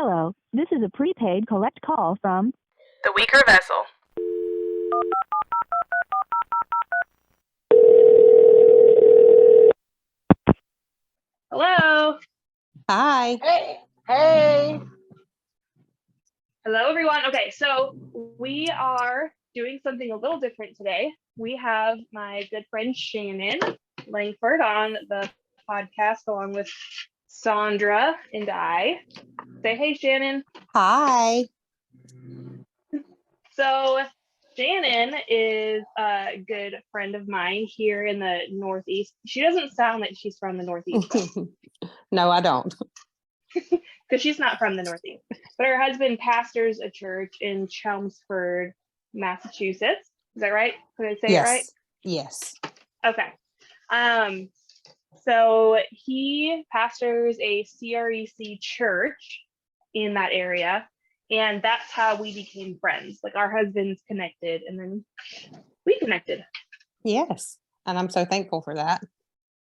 Hello, this is a prepaid collect call from the weaker vessel. Hello. Hi. Hey. Hello, everyone. Okay, so we are doing something a little different today. We have my good friend Shannon Lankford on the podcast along with Sondra and I. Say hey, Shannon. Hi. So Shannon is a good friend of mine here in the Northeast. She doesn't sound like she's from the Northeast. No, I don't. Because she's not from the Northeast. But her husband pastors a church in Chelmsford, Massachusetts. Is that right? Did I say it right? Yes. Okay. So he pastors a CREC church in that area. And that's how we became friends. Like our husbands connected and then we connected. Yes. And I'm so thankful for that.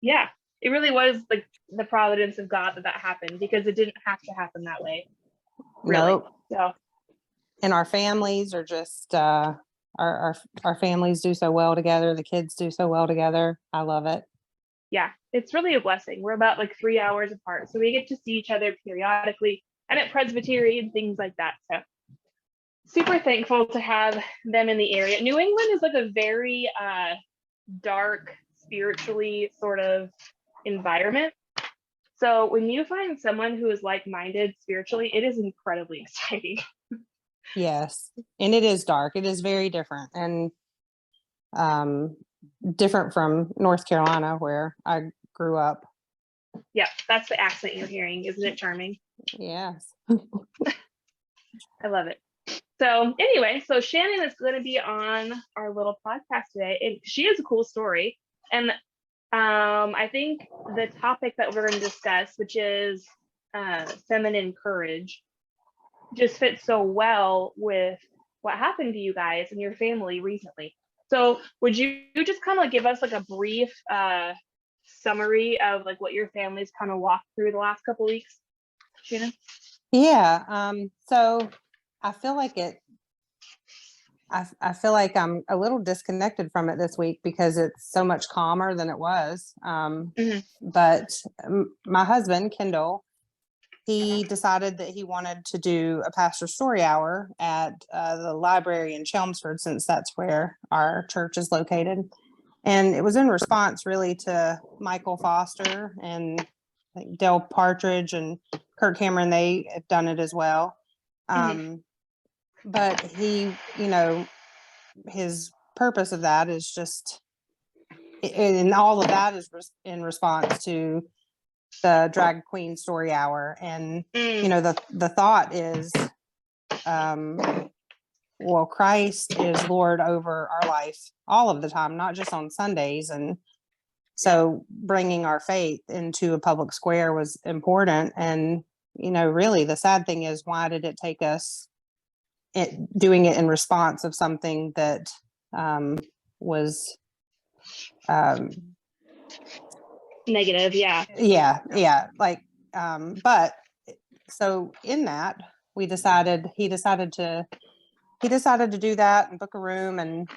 Yeah. It really was like the providence of God that happened because it didn't have to happen that way. Really. Nope. So. And our families are just our families do so well together. The kids do so well together. I love it. Yeah, it's really a blessing. We're about like 3 hours apart, so we get to see each other periodically and at Presbyterian, things like that. So super thankful to have them in the area. New England is like a very dark, spiritually sort of environment. So when you find someone who is like-minded spiritually, it is incredibly exciting. Yes. And it is dark. It is very different and different from North Carolina where I grew up. Yeah, that's the accent you're hearing. Isn't it charming? Yes. I love it. So anyway, so Shannon is going to be on our little podcast today, and she has a cool story. And I think the topic that we're going to discuss, which is feminine courage, just fits so well with what happened to you guys and your family recently. So would you just kind of give us like a brief summary of like what your family's kind of walked through the last couple weeks, Shannon? Yeah. So I feel like I feel like I'm a little disconnected from it this week because it's so much calmer than it was. But my husband, Kendall, he decided that he wanted to do a pastor story hour at the library in Chelmsford, since that's where our church is located. And it was in response really to Michael Foster and like Dale Partridge and Kirk Cameron. They have done it as well. But he, his purpose of that is just, and all of that is in response to the drag queen story hour. And, the thought is, well, Christ is Lord over our life all of the time, not just on Sundays. And so bringing our faith into a public square was important. And, really the sad thing is, why did it take us doing it in response of something that was negative? Yeah. But so in that he decided to do that and book a room and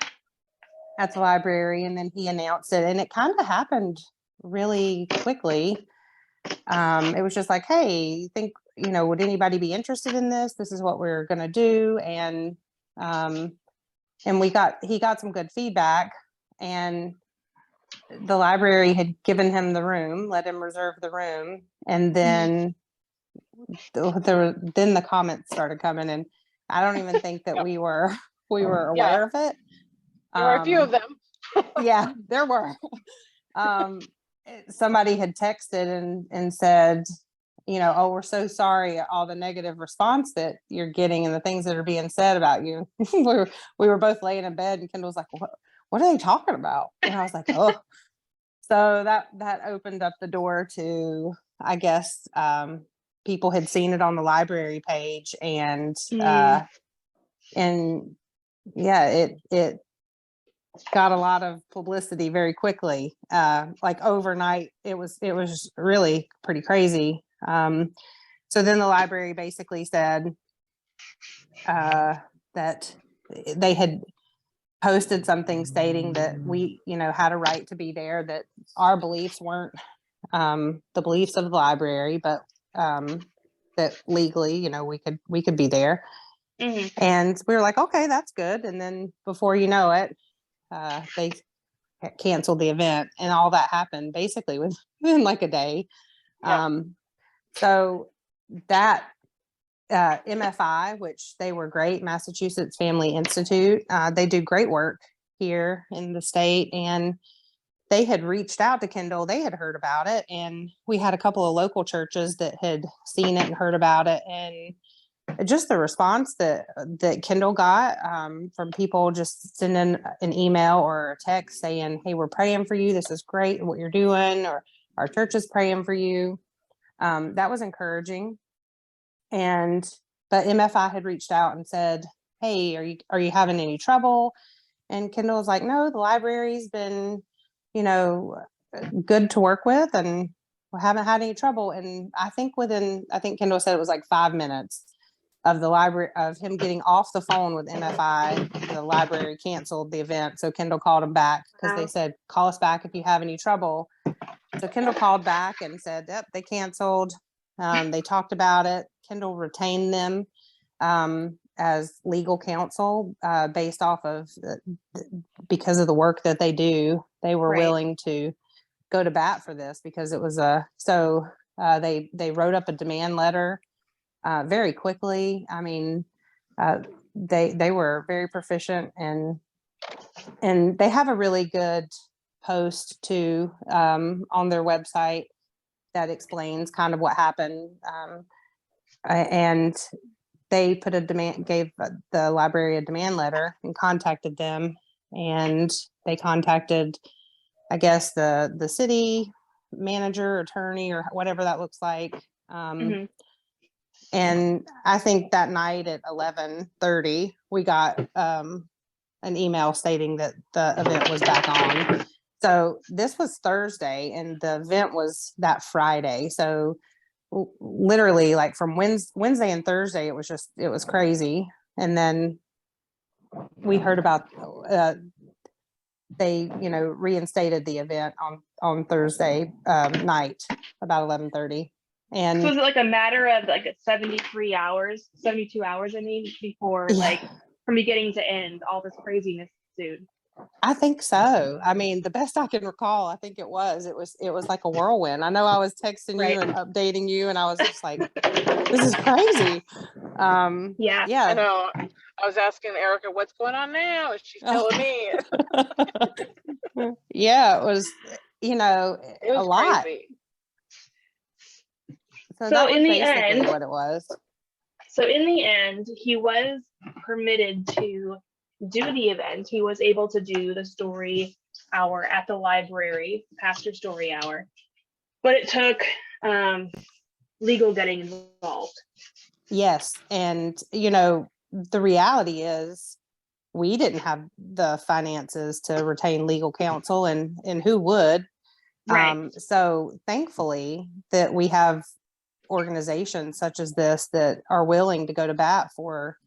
at the library, and then he announced it, and it kind of happened really quickly. It was just like, hey, would anybody be interested in this? This is what we're going to do. And he got some good feedback, and the library had given him the room, let him reserve the room. And then then the comments started coming, and I don't even think that we were aware of it. There were a few of them. Yeah, there were. Somebody had texted and said, oh, we're so sorry, all the negative response that you're getting and the things that are being said about you. we were both laying in bed, and Kendall's like, what are they talking about? And I was like, oh. So that opened up the door to, I guess, people had seen it on the library page, and it got a lot of publicity very quickly. Like overnight, it was really pretty crazy. So then the library basically said that they had posted something stating that we, had a right to be there, that our beliefs weren't the beliefs of the library, but that legally, we could be there. Mhm. And we were like, okay, that's good. And then before you know it, they canceled the event, and all that happened basically within like a day. Yeah. So that MFI, which they were great, Massachusetts Family Institute, they do great work here in the state, and they had reached out to Kendall. They had heard about it, and we had a couple of local churches that had seen it and heard about it, and just the response that Kendall got from people just sending an email or a text saying, hey, we're praying for you, this is great what you're doing, or our church is praying for you. That was encouraging. But MFI had reached out and said, hey, are you having any trouble? And Kendall was like, no, the library's been, good to work with, and we haven't had any trouble. And I think Kendall said it was like 5 minutes of the library, of him getting off the phone with MFI, the library canceled the event. So Kendall called him back because they said, call us back if you have any trouble. So Kendall called back and said, yep, they canceled. They talked about it. Kendall retained them as legal counsel based off of, because of the work that they do. They were willing to go to bat for this because it was they wrote up a demand letter very quickly. I mean, they were very proficient, and they have a really good post too on their website that explains kind of what happened. And they gave the library a demand letter and contacted them, and they contacted, I guess, the city manager, attorney, or whatever that looks like. And I think that night at 11:30, we got an email stating that the event was back on. So this was Thursday, and the event was that Friday. So literally, like from Wednesday and Thursday, it was crazy. And then we heard about they reinstated the event on Thursday night about 11:30. And so was it like a matter of like 72 hours, before like from beginning to end, all this craziness ensued? I think so. I mean, the best I can recall, I think it was like a whirlwind. I know I was texting you and updating you, and I was just like, this is crazy. Yeah. I know. I was asking Erica, what's going on now? And she's telling me. Yeah, it was, It was a lot. crazy. So that was in the basically end, what it was. So in the end, he was permitted to do the event. He was able to do the story hour at the library, pastor story hour, but it took legal getting involved. Yes. And, the reality is we didn't have the finances to retain legal counsel, and who would? Right. So thankfully that we have organizations such as this that are willing to go to bat for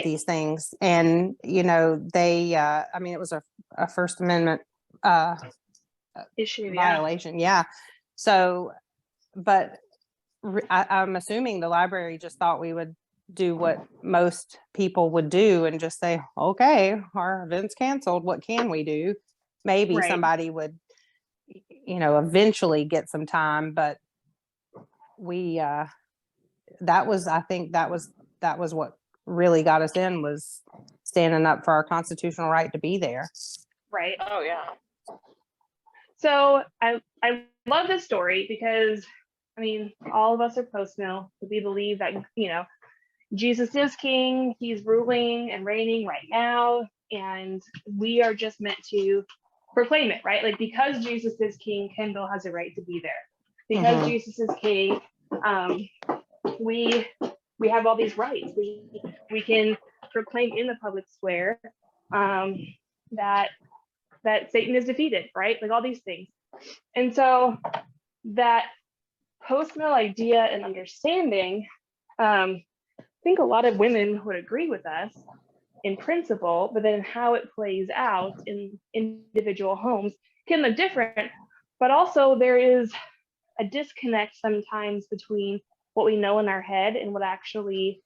these things. And, they, it was a First Amendment issue violation. Yeah. So, but I'm assuming the library just thought we would do what most people would do and just say, okay, our event's canceled. What can we do? Maybe somebody would, eventually get some time, but we, I think that was what really got us in, was standing up for our constitutional right to be there. Right. Oh yeah. So I love this story because, all of us are post-mill. We believe that, Jesus is king. He's ruling and reigning right now. And we are just meant to proclaim it, right? Like, because Jesus is king, Kendall has a right to be there. Because Jesus is king, we have all these rights. We can proclaim in the public square that Satan is defeated, right? Like all these things. And so that post-mill idea and understanding, I think a lot of women would agree with us in principle, but then how it plays out in individual homes can look different. But also there is a disconnect sometimes between what we know in our head and what actually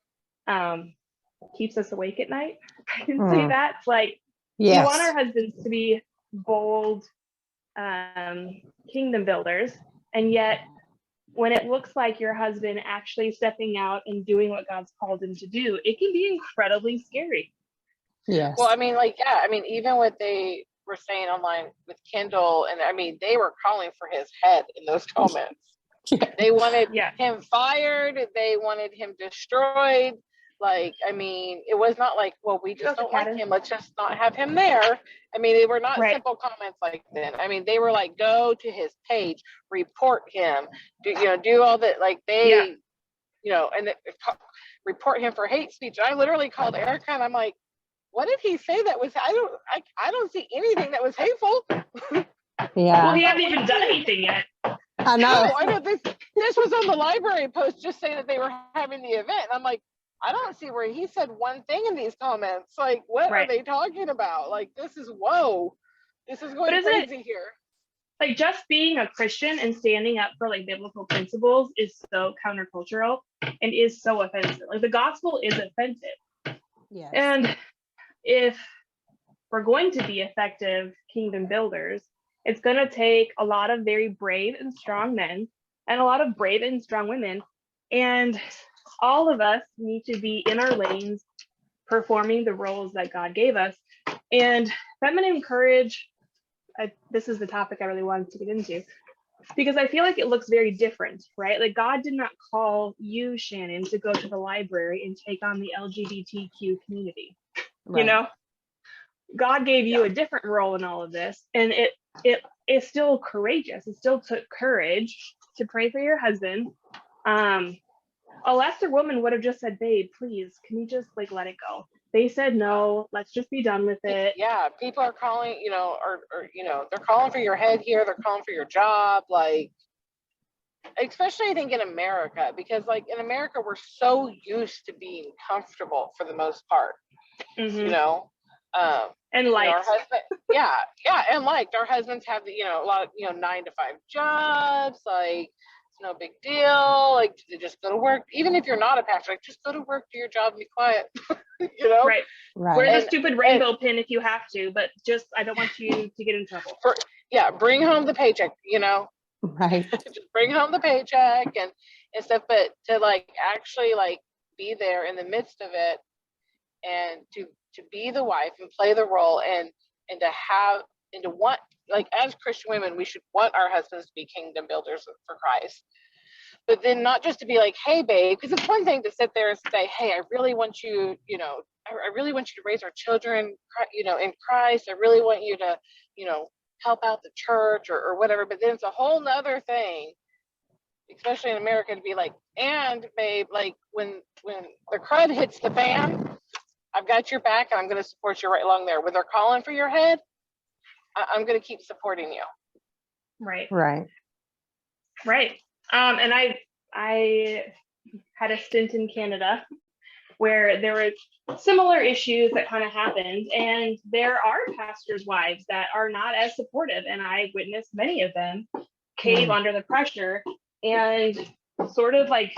keeps us awake at night. I can say that. It's like, we want our husbands to be bold kingdom builders, and yet when it looks like your husband actually stepping out and doing what God's called him to do, it can be incredibly scary. Yes. Well, I mean, like, yeah, I mean, even what they were saying online with Kindle, and I mean, they were calling for his head in those comments. They wanted him fired. They wanted him destroyed. Like, I mean, it was not like, well, we just don't like him. Let's just not have him there. I mean, they were not simple comments like that. I mean, they were like, go to his page, report him, do all that. Like they, and report him for hate speech. And I literally called Erica and I'm like, what did he say that was, I don't see anything that was hateful. Well, he hasn't even done anything yet. I know. No, I know this was on the library post just saying that they were having the event. And I'm like, I don't see where he said one thing in these comments. Like, what are they talking about? Like, this is, whoa, this is going crazy here. Like, just being a Christian and standing up for like biblical principles is so countercultural and is so offensive. Like, the gospel is offensive. Yes. And if we're going to be effective kingdom builders, it's going to take a lot of very brave and strong men and a lot of brave and strong women. And all of us need to be in our lanes, performing the roles that God gave us. And feminine courage, this is the topic I really wanted to get into, because I feel like it looks very different, right? Like, God did not call you, Shannon, to go to the library and take on the LGBTQ community. Right. God gave you a different role in all of this, and it is still courageous. It still took courage to pray for your husband. A lesser woman would have just said, babe, please, can you just like let it go? They said no, let's just be done with it. Yeah, people are calling, or they're calling for your head here, they're calling for your job, like, especially I think in America, because like in America we're so used to being comfortable for the most part. And liked. Our husband, and liked. Our husbands have a lot of 9 to 5 jobs, like it's no big deal, like to just go to work. Even if you're not a pastor, like just go to work, do your job, and be quiet. Right. Wear the stupid rainbow pin if you have to, but just I don't want you to get in trouble. Bring home the paycheck, Right. Just bring home the paycheck and stuff, but to like actually like be there in the midst of it, and to be the wife and play the role, and to have and to want, like, as Christian women, we should want our husbands to be kingdom builders for Christ. But then not just to be like, hey babe, because it's one thing to sit there and say, hey, I really want you, I really want you to raise our children, in Christ. I really want you to, help out the church or whatever. But then it's a whole nother thing, especially in America, to be like, and babe, like when the crud hits the fan, I've got your back and I'm going to support you right along there. When they're calling for your head, I'm going to keep supporting you. Right. And I had a stint in Canada where there were similar issues that kind of happened, and there are pastors' wives that are not as supportive, and I witnessed many of them cave under the pressure and sort of like,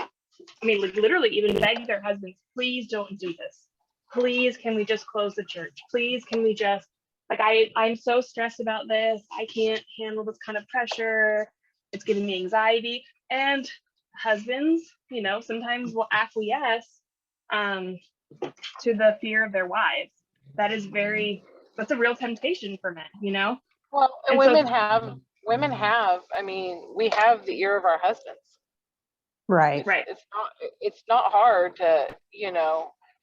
literally even beg their husbands, please don't do this. Please, can we just close the church? Please, can we just, like, I'm so stressed about this. I can't handle this kind of pressure. It's giving me anxiety. And husbands, sometimes will acquiesce to the fear of their wives. That's a real temptation for men, Well, and women have, we have the ear of our husbands. Right. It's not hard to,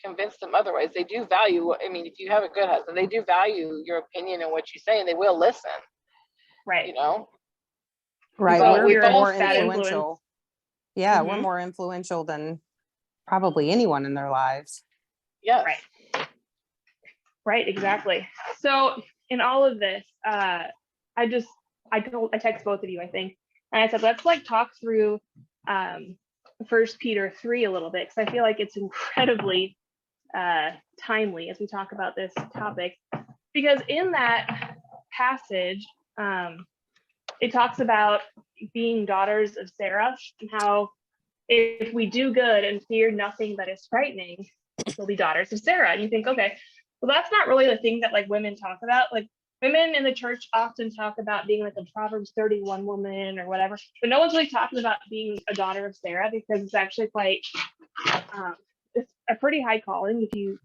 convince them otherwise. They do value, if you have a good husband, they do value your opinion and what you say, and they will listen. Right. Right. We're more influential. Yeah, Mm-hmm. we're more influential than probably anyone in their lives. Yeah. Right, exactly. So in all of this, I text both of you, I think, And I said, let's like talk through 1 Peter 3 a little bit, because I feel like it's incredibly timely as we talk about this topic. Because in that passage, it talks about being daughters of Sarah, and how if we do good and fear nothing that is frightening, we'll be daughters of Sarah. And you think, okay, well, that's not really the thing that like women talk about. Like women in the church often talk about being like a Proverbs 31 woman or whatever, but no one's really talking about being a daughter of Sarah, because it's actually quite, it's a pretty high calling if you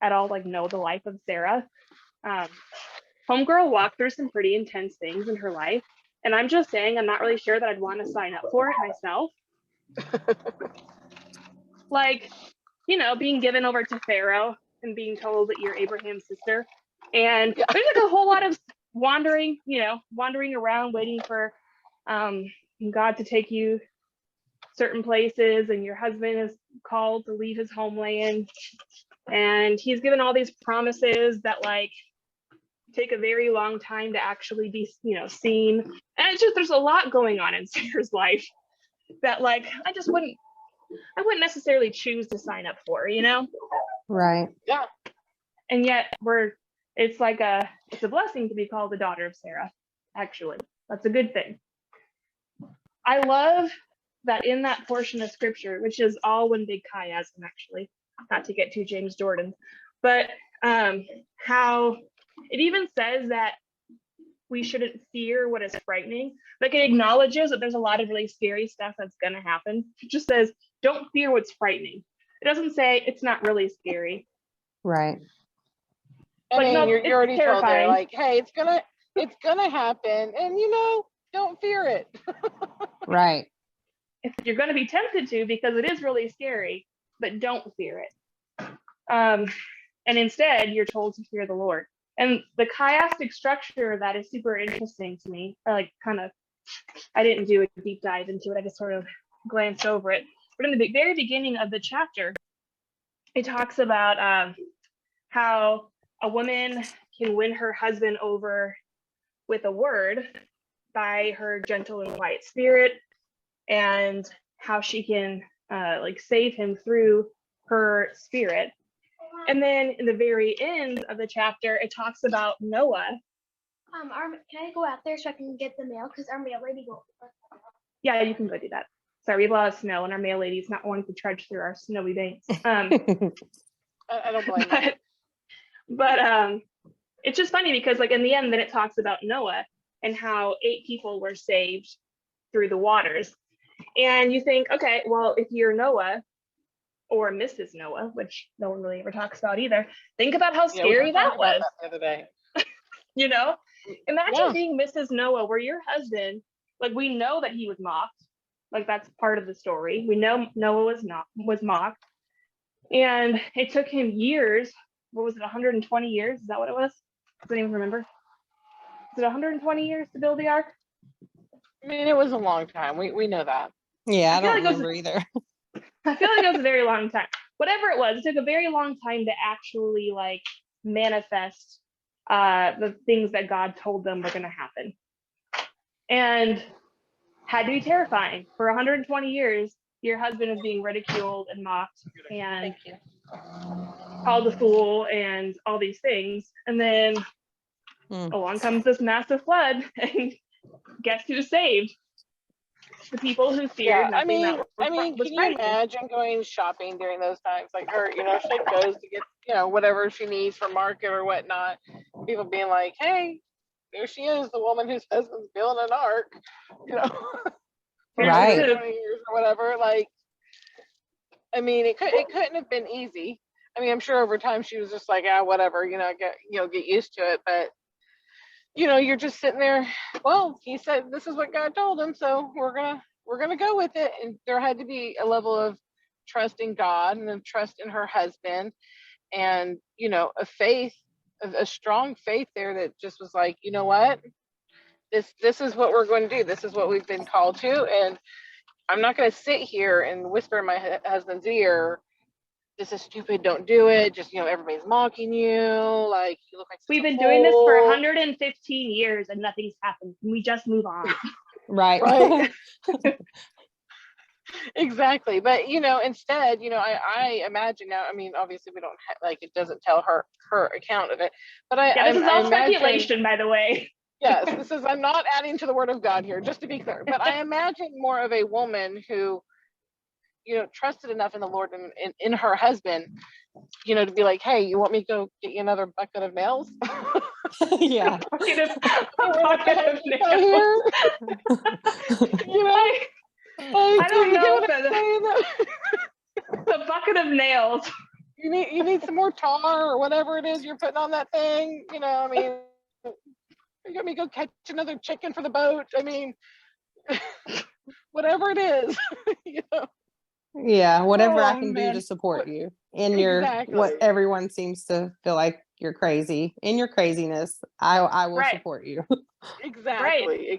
at all like know the life of Sarah. Homegirl walked through some pretty intense things in her life, and I'm just saying I'm not really sure that I'd want to sign up for it myself. Like, you know, being given over to Pharaoh and being told that you're Abraham's sister, and there's like a whole lot of wandering around waiting for God to take you certain places, and your husband is called to leave his homeland, and he's given all these promises that like take a very long time to actually be, seen. And it's just, there's a lot going on in Sarah's life that like I wouldn't necessarily choose to sign up for, Right. Yeah. And yet it's a blessing to be called the daughter of Sarah. Actually, that's a good thing. I love that in that portion of scripture, which is all one big chiasm, actually, not to get too James Jordan, but how it even says that we shouldn't fear what is frightening. Like it acknowledges that there's a lot of really scary stuff that's going to happen. It just says, don't fear what's frightening. It doesn't say it's not really scary. Right. I mean, no, you're already told terrifying. there, like, hey, it's gonna happen, and don't fear it. Right. If you're going to be tempted to, because it is really scary, but don't fear it. And instead, you're told to fear the Lord. And the chiastic structure of that is super interesting to me. I didn't do a deep dive into it. I just sort of glanced over it. But in the very beginning of the chapter, it talks about how a woman can win her husband over with a word by her gentle and quiet spirit, and how she can save him through her spirit. And then in the very end of the chapter, it talks about Noah. Can I go out there so I can get the mail? Because our mail lady will. Yeah, you can go do that. Sorry, we have a lot of snow, and our mail lady's not wanting to trudge through our snowy banks. I don't blame you. But it's just funny because, like, in the end, then it talks about Noah and how 8 people were saved through the waters. And you think, okay, well, if you're Noah or Mrs. Noah, which no one really ever talks about either, think about how scary that was. The other day. Imagine being Mrs. Noah, where your husband, like, we know that he was mocked. Like, that's part of the story. We know Noah was mocked. And it took him years. What was it, 120 years? Is that what it was? I don't even remember. Is it 120 years to build the ark? I mean, it was a long time. We know that. Yeah, I don't like remember either. I feel like it was a very long time. Whatever it was, it took a very long time to actually like manifest the things that God told them were going to happen. And had to be terrifying. For 120 years, your husband is being ridiculed and mocked and called a fool and all these things. And then along comes this massive flood, and guess who's saved? The people who feared. I mean, can you imagine going shopping during those times? Like her, she goes to get, whatever she needs for market or whatnot. People being like, hey, there she is, the woman whose husband's building an ark, Right. 20 years or whatever. Like, I mean, it couldn't have been easy. I mean, I'm sure over time she was just like, whatever, get used to it. But you're just sitting there. Well, he said this is what God told him, so we're gonna go with it. And there had to be a level of trust in God and of trust in her husband, and a faith, a strong faith there that just was like, you know what, this is what we're going to do. This is what we've been called to, and I'm not going to sit here and whisper in my husband's ear, this is stupid, don't do it, just everybody's mocking you, like you look like we've been doing this for 115 years and nothing's happened. We just move on. Right. Right. Exactly. But instead, I imagine now, I mean, obviously we don't like, it doesn't tell her account of it, but Yeah, this is I all imagine, speculation, by the way. yes, I'm not adding to the word of God here, just to be clear, but I imagine more of a woman who, trusted enough in the Lord and in her husband, to be like, hey, you want me to go get you another bucket of nails? Yeah. Bucket of nails. Here? I don't know what I'm saying? the bucket of nails. You need some more tar or whatever it is you're putting on that thing. I mean, you got me go catch another chicken for the boat. I mean, whatever it is, Yeah, whatever I Oh, can do man. to support you in your what Exactly. everyone seems to feel like you're crazy. In your craziness, I will Right. support you. Exactly.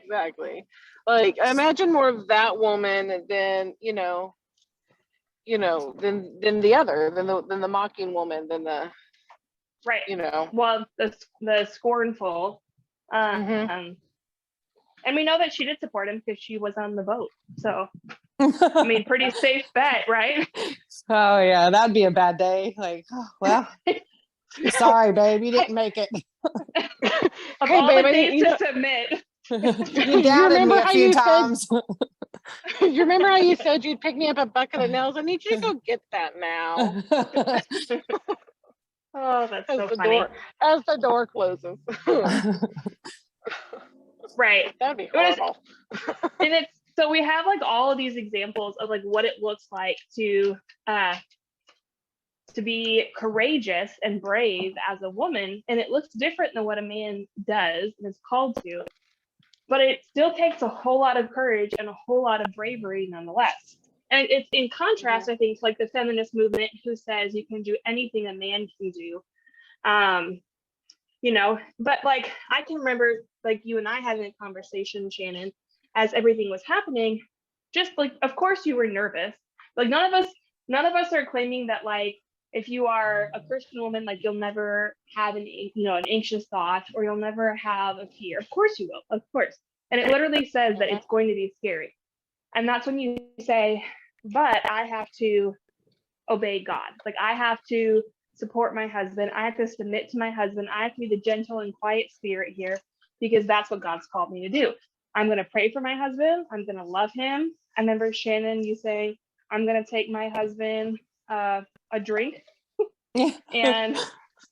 Like, I imagine more of that woman than than the other, than the mocking woman, than the Right. Well, the scornful. Mhm. And we know that she did support him because she was on the boat. So, I mean, pretty safe bet, right? Oh yeah, that'd be a bad day. Like, oh, well, sorry, babe, you didn't make it. Of Hey, all babe, the days to submit. You doubted me a few times. You remember how you said you'd pick me up a bucket of nails? I need you to go get that now. Oh, that's so funny. As the door closes. Right. That'd be horrible. And it's so we have like all of these examples of like what it looks like to be courageous and brave as a woman, and it looks different than what a man does and is called to, but it still takes a whole lot of courage and a whole lot of bravery nonetheless. And it's in contrast, I think, to like the feminist movement, who says you can do anything a man can do. But like I can remember like you and I having a conversation, Shannon, as everything was happening, just like, of course you were nervous. Like none of us are claiming that like if you are a Christian woman, like you'll never have an anxious thought, or you'll never have a fear. Of course you will, of course. And it literally says that it's going to be scary. And that's when you say, but I have to obey God. Like I have to support my husband. I have to submit to my husband. I have to be the gentle and quiet spirit here, because that's what God's called me to do. I'm going to pray for my husband. I'm going to love him. I remember Shannon, you saying, I'm going to take my husband a drink. and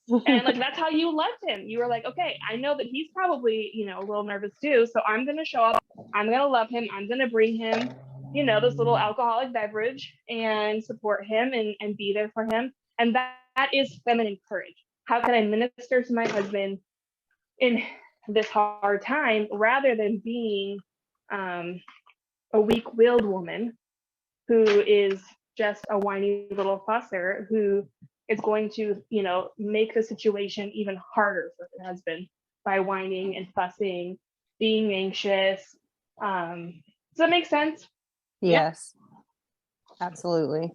like that's how you loved him. You were like, okay, I know that he's probably a little nervous too, so I'm going to show up. I'm going to love him. I'm going to bring him this little alcoholic beverage and support him and be there for him. And that is feminine courage. How can I minister to my husband in this hard time, rather than being a weak-willed woman who is just a whiny little fusser who is going to, make the situation even harder for her husband by whining and fussing, being anxious. Does that make sense? Yes, absolutely.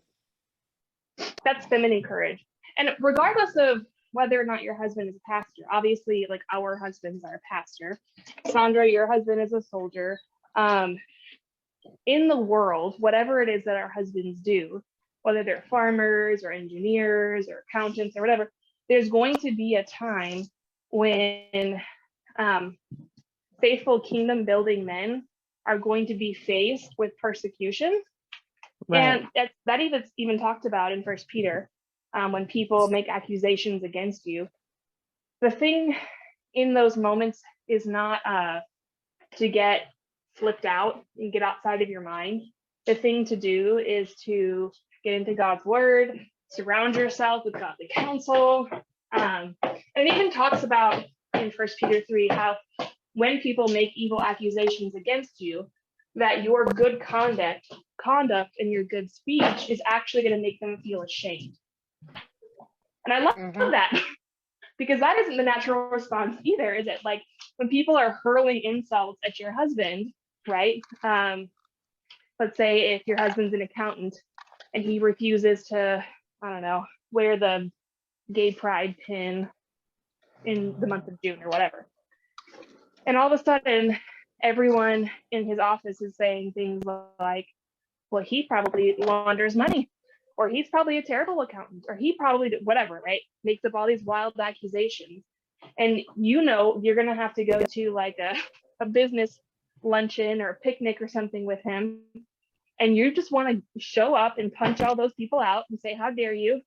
That's feminine courage. And regardless of whether or not your husband is a pastor, obviously, like our husbands are a pastor. Sondra, your husband is a soldier. In the world, whatever it is that our husbands do, whether they're farmers or engineers or accountants or whatever, there's going to be a time when faithful kingdom building men are going to be faced with persecution. Right. And that even talked about in First Peter, when people make accusations against you. The thing in those moments is not to get flipped out and get outside of your mind. The thing to do is to get into God's word, surround yourself with godly counsel. And it even talks about in First Peter 3 how when people make evil accusations against you, that your good conduct and your good speech is actually going to make them feel ashamed. And I love that, because that isn't the natural response either, is it? Like when people are hurling insults at your husband, right? Let's say if your husband's an accountant and he refuses to, I don't know, wear the gay pride pin in the month of June or whatever. And all of a sudden, everyone in his office is saying things like, well, he probably launders money, or he's probably a terrible accountant, or he probably whatever, right? Makes up all these wild accusations. And you're going to have to go to like a business luncheon or a picnic or something with him. And you just want to show up and punch all those people out and say, how dare you?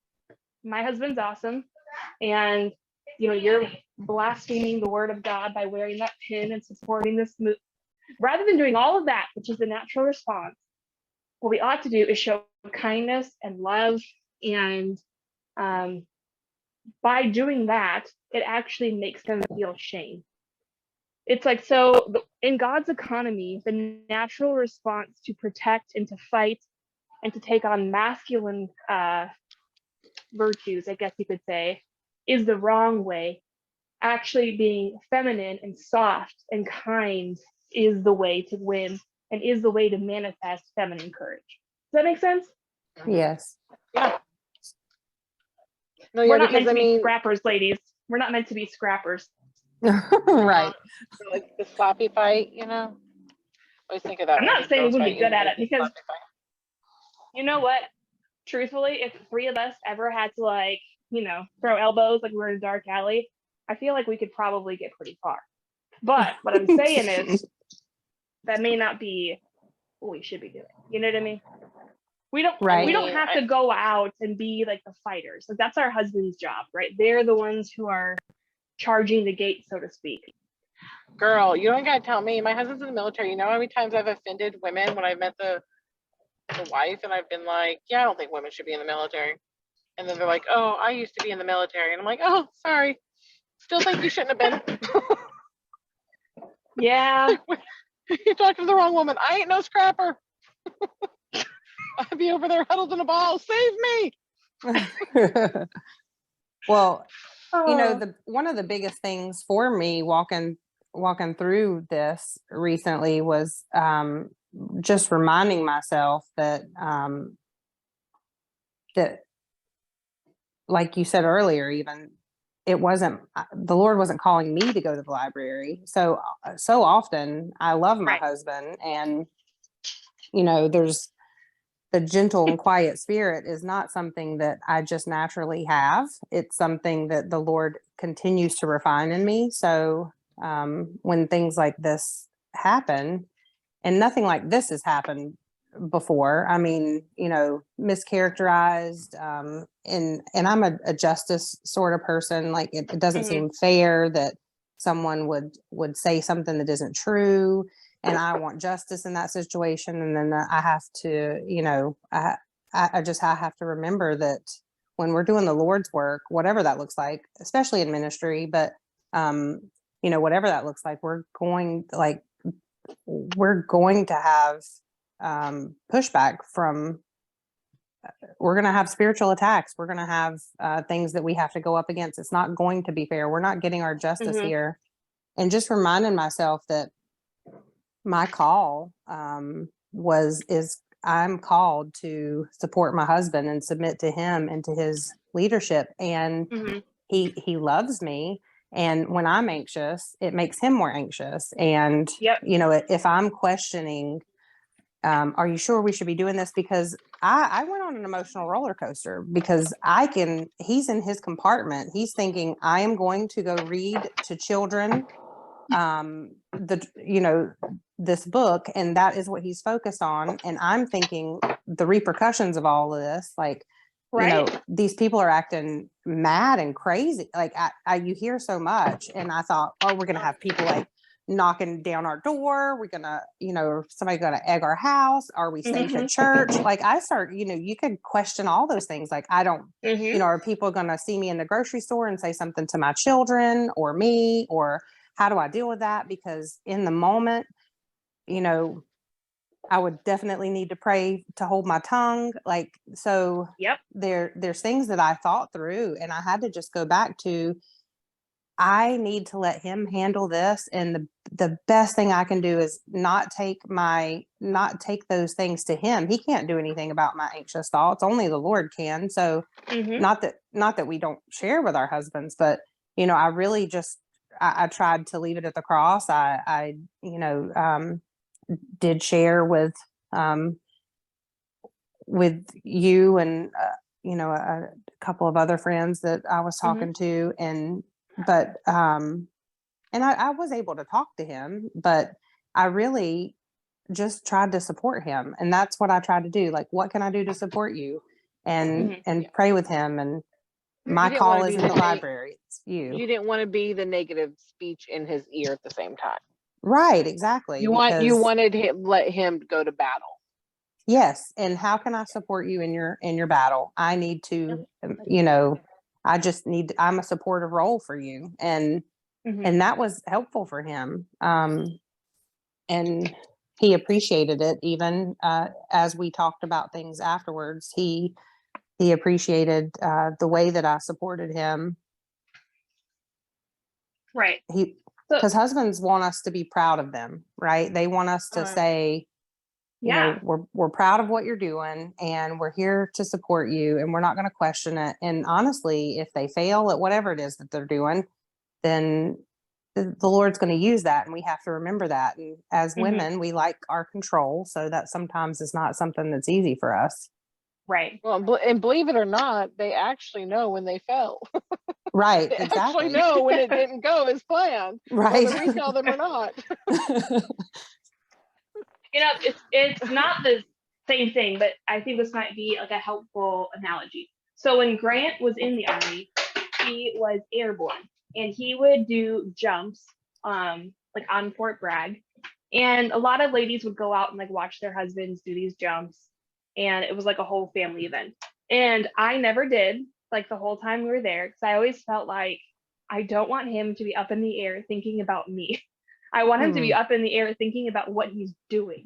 My husband's awesome. And, you're blaspheming the word of God by wearing that pin and supporting this move. Rather than doing all of that, which is the natural response, what we ought to do is show kindness and love. And by doing that, it actually makes them feel shame. It's like, so in God's economy, the natural response to protect and to fight and to take on masculine virtues, I guess you could say, is the wrong way. Actually being feminine and soft and kind is the way to win and is the way to manifest feminine courage. Does that make sense? Yes. Yeah. No, We're yeah, not meant because to I be mean, scrappers, ladies. We're not meant to be scrappers. Right. like the sloppy fight, I always think of that. I'm when I not think saying we girls wouldn't be fighting, good at it, the because sloppy fight. you know what? Truthfully, if the three of us ever had to throw elbows like we were in a dark alley, I feel like we could probably get pretty far. But what I'm saying is that may not be what we should be doing. You know what I mean? We don't have to go out and be like the fighters. Like that's our husband's job, right? They're the ones who are charging the gate, so to speak. Girl, you don't gotta tell me. My husband's in the military. You know how many times I've offended women when I've met the wife and I've been like, yeah, I don't think women should be in the military. And then they're like, oh, I used to be in the military. And I'm like, oh, sorry. Still think you shouldn't have been. Yeah. You're talking to the wrong woman. I ain't no scrapper. I'd be over there huddled in a ball. Save me. Well, one of the biggest things for me walking through this recently was just reminding myself that that, like you said earlier, even the Lord wasn't calling me to go to the library. So often I love my husband, and there's the gentle and quiet spirit is not something that I just naturally have. It's something that the Lord continues to refine in me. So when things like this happen, and nothing like this has happened before, I mean, mischaracterized, and I'm a justice sort of person. Like it doesn't seem fair that someone would say something that isn't true. And I want justice in that situation. And then I have to, I have to remember that when we're doing the Lord's work, whatever that looks like, especially in ministry, but, whatever that looks like, we're going to have pushback from, we're going to have spiritual attacks. We're going to have things that we have to go up against. It's not going to be fair. We're not getting our justice here. And just reminding myself that my call is I'm called to support my husband and submit to him and to his leadership. And he loves me. And when I'm anxious, it makes him more anxious. And, if I'm questioning, are you sure we should be doing this? Because I went on an emotional roller coaster because he's in his compartment. He's thinking, I am going to go read to children this book, and that is what he's focused on. And I'm thinking the repercussions of all of this, like, these people are acting mad and crazy. Like you hear so much, and I thought, oh, we're going to have people like knocking down our door. We're going to, somebody going to egg our house. Are we safe at church? Like I start, you could question all those things. Like, I don't, are people going to see me in the grocery store and say something to my children or me, or how do I deal with that? Because in the moment, I would definitely need to pray to hold my tongue. Like, so there's things that I thought through, and I had to just go back to, I need to let him handle this. And the best thing I can do is not take those things to him. He can't do anything about my anxious thoughts. Only the Lord can. So not that we don't share with our husbands, but, I really just I tried to leave it at the cross. I did share with you and a couple of other friends that I was talking to, and I was able to talk to him, but I really just tried to support him, and that's what I tried to do. Like, what can I do to support you, and pray with him. And my call isn't the library; it's you. You didn't want to be the negative speech in his ear at the same time. Right? Exactly. You wanted him, let him go to battle. Yes. And how can I support you in your battle? I need to, I'm a supportive role for you. And that was helpful for him. And he appreciated it. Even as we talked about things afterwards, he appreciated the way that I supported him. Right. Because husbands want us to be proud of them, right? They want us to say, we're proud of what you're doing, and we're here to support you, and we're not going to question it. And honestly, if they fail at whatever it is that they're doing, then the Lord's going to use that, and we have to remember that. And as women, we like our control, so that sometimes is not something that's easy for us. Right. Well, and believe it or not, they actually know when they fell. Right. They exactly. actually know when it didn't go as planned. Right. Whether we tell them or not. It's not the same thing, but I think this might be like a helpful analogy. So when Grant was in the Army, he was airborne, and he would do jumps, like on Fort Bragg. And a lot of ladies would go out and like watch their husbands do these jumps. And it was like a whole family event. And I never did, like the whole time we were there, because I always felt like I don't want him to be up in the air thinking about me. I want him to be up in the air thinking about what he's doing.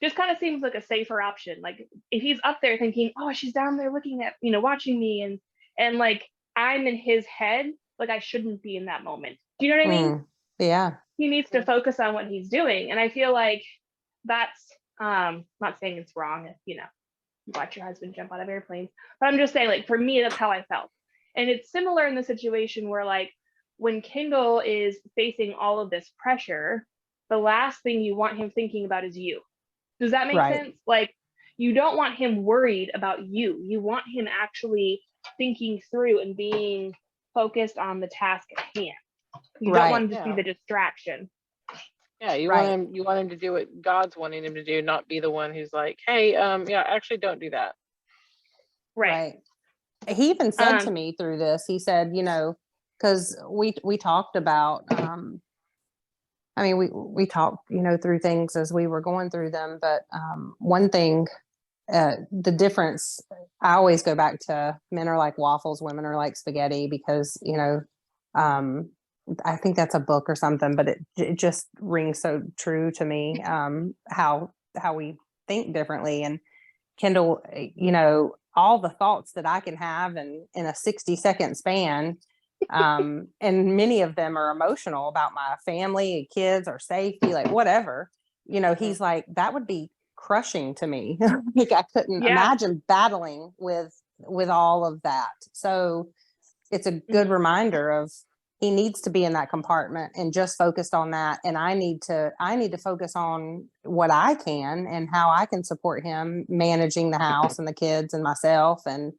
Just kind of seems like a safer option. Like if he's up there thinking, oh, she's down there looking at, watching me, and like I'm in his head, like I shouldn't be in that moment. Do you know what I mean? Yeah. He needs to focus on what he's doing. And I feel like that's not saying it's wrong if, you watch your husband jump out of airplanes, but I'm just saying, like, for me, that's how I felt. And it's similar in the situation where, like, when Kendall is facing all of this pressure, the last thing you want him thinking about is you. Does that make sense? Like, you don't want him worried about you. You want him actually thinking through and being focused on the task at hand. You don't want him to be the distraction. Yeah, you want him to do what God's wanting him to do, not be the one who's like, hey, actually don't do that. Right. He even said to me through this, he said, because we talked about, we talked, through things as we were going through them. But one thing, the difference, I always go back to men are like waffles, women are like spaghetti, because, I think that's a book or something, but it just rings so true to me, how we think differently. And Kendall, all the thoughts that I can have in a 60-second span, and many of them are emotional about my family, kids, or safety, like whatever, he's like, that would be crushing to me. Like I couldn't imagine battling with all of that. So it's a good reminder of, he needs to be in that compartment and just focused on that. And I need to focus on what I can and how I can support him managing the house and the kids and myself. And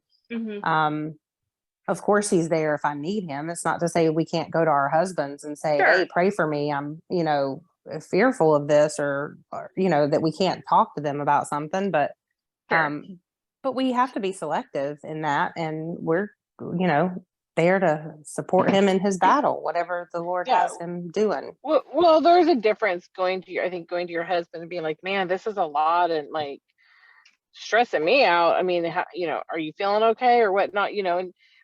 of course he's there if I need him. It's not to say we can't go to our husbands and say, hey, pray for me. I'm, fearful of this, or that we can't talk to them about something, but we have to be selective in that. And we're, there to support him in his battle, whatever the Lord has him doing. Well, there's a difference going to your husband and being like, man, this is a lot, and like stressing me out. I mean, are you feeling okay or whatnot?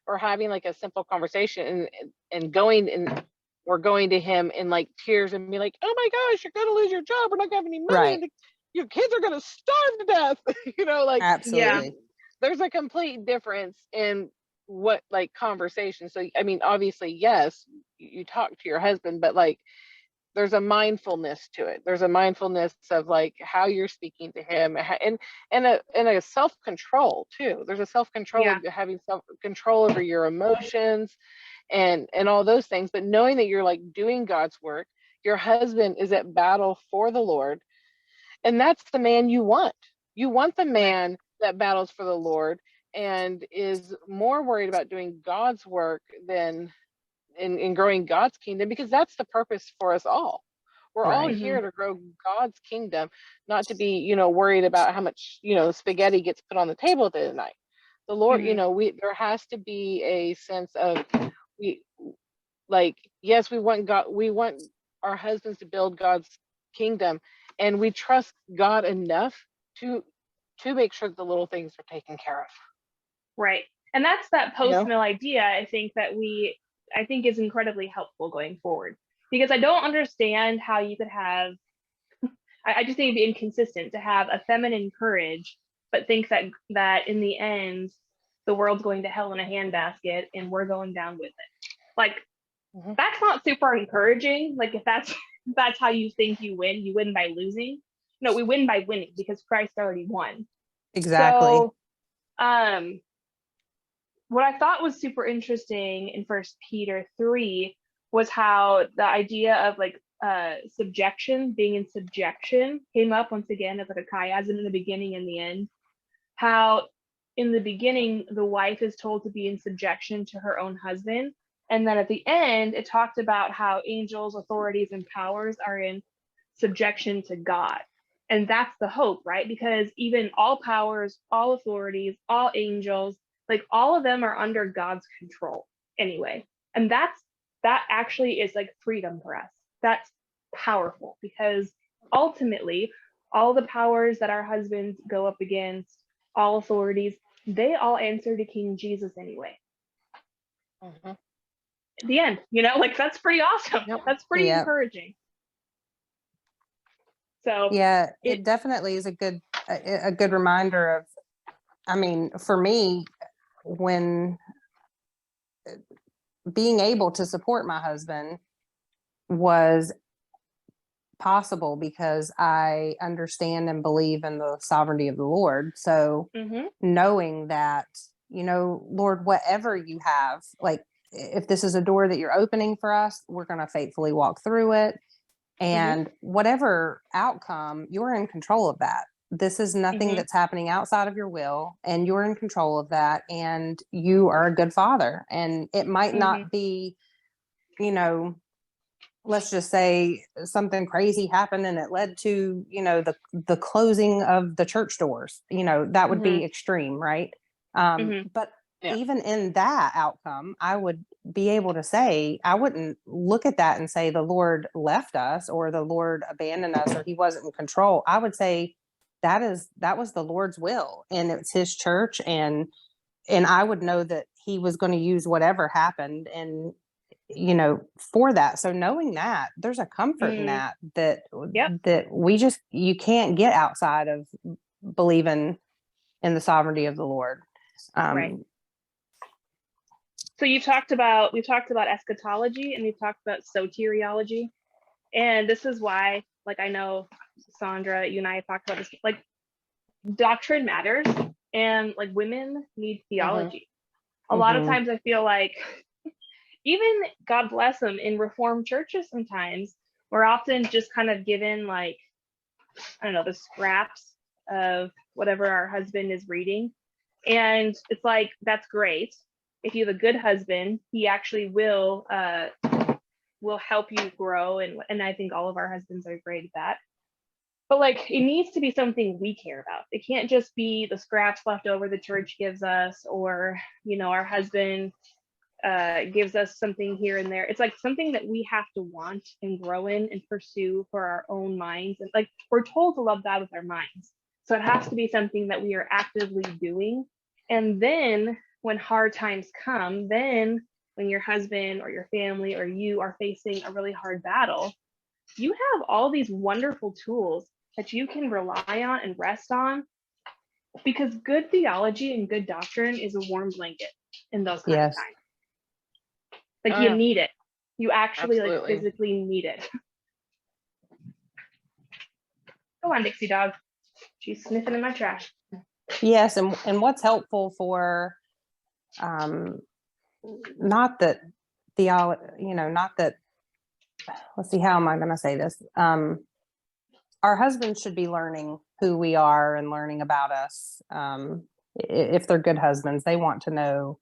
Or having like a simple conversation and going to him in like tears and be like, oh my gosh, you're gonna lose your job. We're not gonna have any money. And your kids are gonna starve to death. Absolutely. There's a complete difference in what like conversation. So I mean, obviously, yes, you talk to your husband, but like there's a mindfulness to it. There's a mindfulness of like how you're speaking to him, and a self-control too. There's a self-control Yeah. of having self-control over your emotions and all those things, but knowing that you're like doing God's work. Your husband is at battle for the Lord, and that's the man you want. You want the man that battles for the Lord and is more worried about doing God's work than in growing God's kingdom, because that's the purpose for us all. We're all Right. here to grow God's kingdom, not to be, you know, worried about how much, you know, spaghetti gets put on the table at the end of the night. The Lord, you know, there has to be a sense of, we like, yes, we want God, we want our husbands to build God's kingdom, and we trust God enough to make sure that the little things are taken care of. Right. And that's that You know? post-mill idea, I think is incredibly helpful going forward, because I don't understand how you could have, I just think it'd be inconsistent to have a feminine courage, but think that in the end, the world's going to hell in a handbasket and we're going down with it. Like, that's not super encouraging. Like, if that's how you think you win by losing. No, we win by winning because Christ already won. Exactly. So, what I thought was super interesting in 1 Peter 3 was how the idea of like subjection, being in subjection, came up once again as like a chiasm in the beginning and the end. How in the beginning, the wife is told to be in subjection to her own husband. And then at the end, it talked about how angels, authorities, and powers are in subjection to God. And that's the hope, right? Because even all powers, all authorities, all angels, like all of them are under God's control anyway. And that actually is like freedom for us. That's powerful, because ultimately all the powers that our husbands go up against, all authorities, they all answer to King Jesus anyway. At the end, you know, like that's pretty awesome. Yep. That's pretty Yep. encouraging. So Yeah, it definitely is a good reminder of, I mean, for me, when being able to support my husband was possible because I understand and believe in the sovereignty of the Lord. So knowing that, you know, Lord, whatever you have, like if this is a door that you're opening for us, we're going to faithfully walk through it. And whatever outcome, you're in control of that. This is nothing that's happening outside of your will, and you're in control of that. And you are a good father. And it might not be, you know, let's just say something crazy happened and it led to, you know, the closing of the church doors, you know, that would be extreme. Right. But even in that outcome, I would be able to say, I wouldn't look at that and say the Lord left us or the Lord abandoned us or he wasn't in control. I would say that was the Lord's will, and it's his church. And I would know that he was going to use whatever happened and, you know, for that. So knowing that, there's a comfort in that you can't get outside of believing in the sovereignty of the Lord. Right. So we've talked about eschatology, and we've talked about soteriology. And this is why, like, I know Sondra, you and I have talked about this, like, doctrine matters, and like women need theology. A lot of times I feel like, even, God bless them, in Reformed churches sometimes, we're often just kind of given, like, I don't know, the scraps of whatever our husband is reading. And it's like, that's great. If you have a good husband, he actually will help you grow. And I think all of our husbands are great at that. But like, it needs to be something we care about. It can't just be the scraps left over the church gives us, or, you know, our husband gives us something here and there. It's like something that we have to want and grow in and pursue for our own minds. And like, we're told to love God with our minds. So it has to be something that we are actively doing. And then when hard times come, then when your husband or your family or you are facing a really hard battle, you have all these wonderful tools that you can rely on and rest on, because good theology and good doctrine is a warm blanket in those kind of times. Like, you need it. You actually like physically need it. Go on, Dixie dog. She's sniffing in my trash. Yes, and what's helpful for, not that not that, let's see, how am I going to say this? Our husbands should be learning who we are and learning about us. If they're good husbands, they want to know,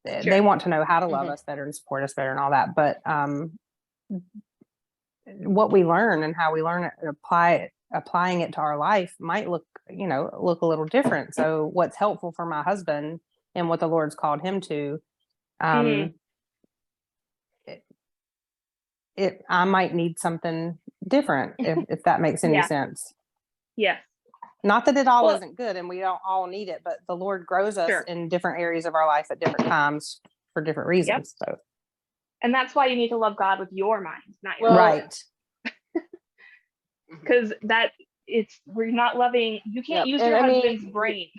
they want to know how to love us better and support us better and all that. But what we learn and how we learn it and applying it to our life might look a little different. So what's helpful for my husband and what the Lord's called him to, I might need something different, if that makes any sense. Yes. Not that it all isn't good and we don't all need it, but the Lord grows us in different areas of our life at different times for different reasons. So, and that's why you need to love God with your mind, not your right. Because we're not loving. You can't use your husband's brain.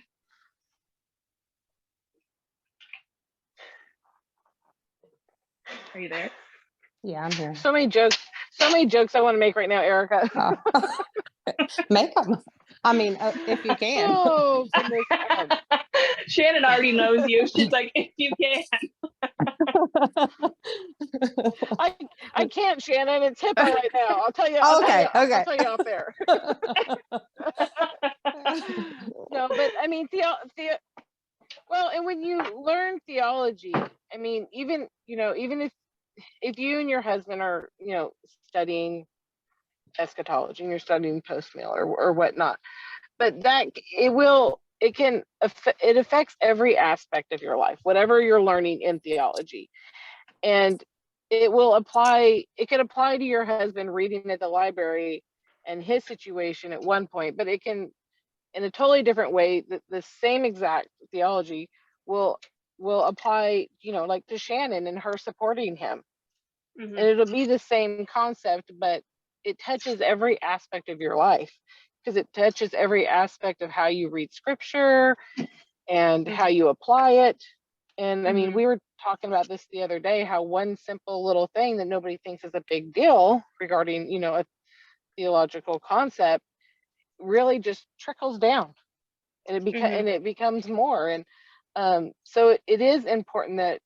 Are you there? Yeah, I'm here. So many jokes I want to make right now, Erica. Make them. I mean, if you can. Oh, goodness. Shannon already knows you. She's like, if you can. I can't, Shannon. It's HIPAA right now. I'll tell you. Okay. I'll tell you off there. No, but I mean, well, and when you learn theology, I mean, even if you and your husband are, studying eschatology and you're studying post-mill or whatnot, but it affects every aspect of your life, whatever you're learning in theology. And it can apply to your husband reading at the library and his situation at one point, but it can, in a totally different way, the same exact theology will apply, like to Shannon and her supporting him. And it'll be the same concept, but it touches every aspect of your life, because it touches every aspect of how you read scripture and how you apply it. And I mean, we were talking about this the other day, how one simple little thing that nobody thinks is a big deal regarding, a theological concept really just trickles down, and it becomes more. And so it is important that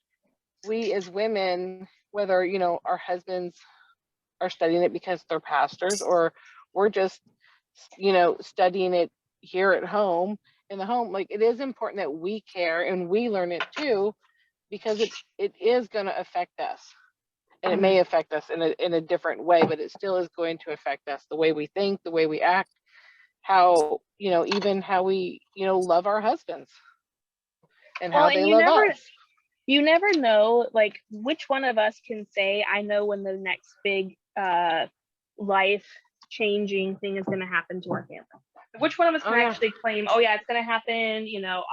we as women, whether our husbands are studying it because they're pastors, or we're just studying it here at home, in the home, like, it is important that we care and we learn it too, because it is going to affect us, and it may affect us in a different way, but it still is going to affect us, the way we think, the way we act, how even how we love our husbands and how they love us. You never know, like, which one of us can say, I know when the next big life changing thing is going to happen to our family. Which one of us can actually claim, oh yeah, it's going to happen,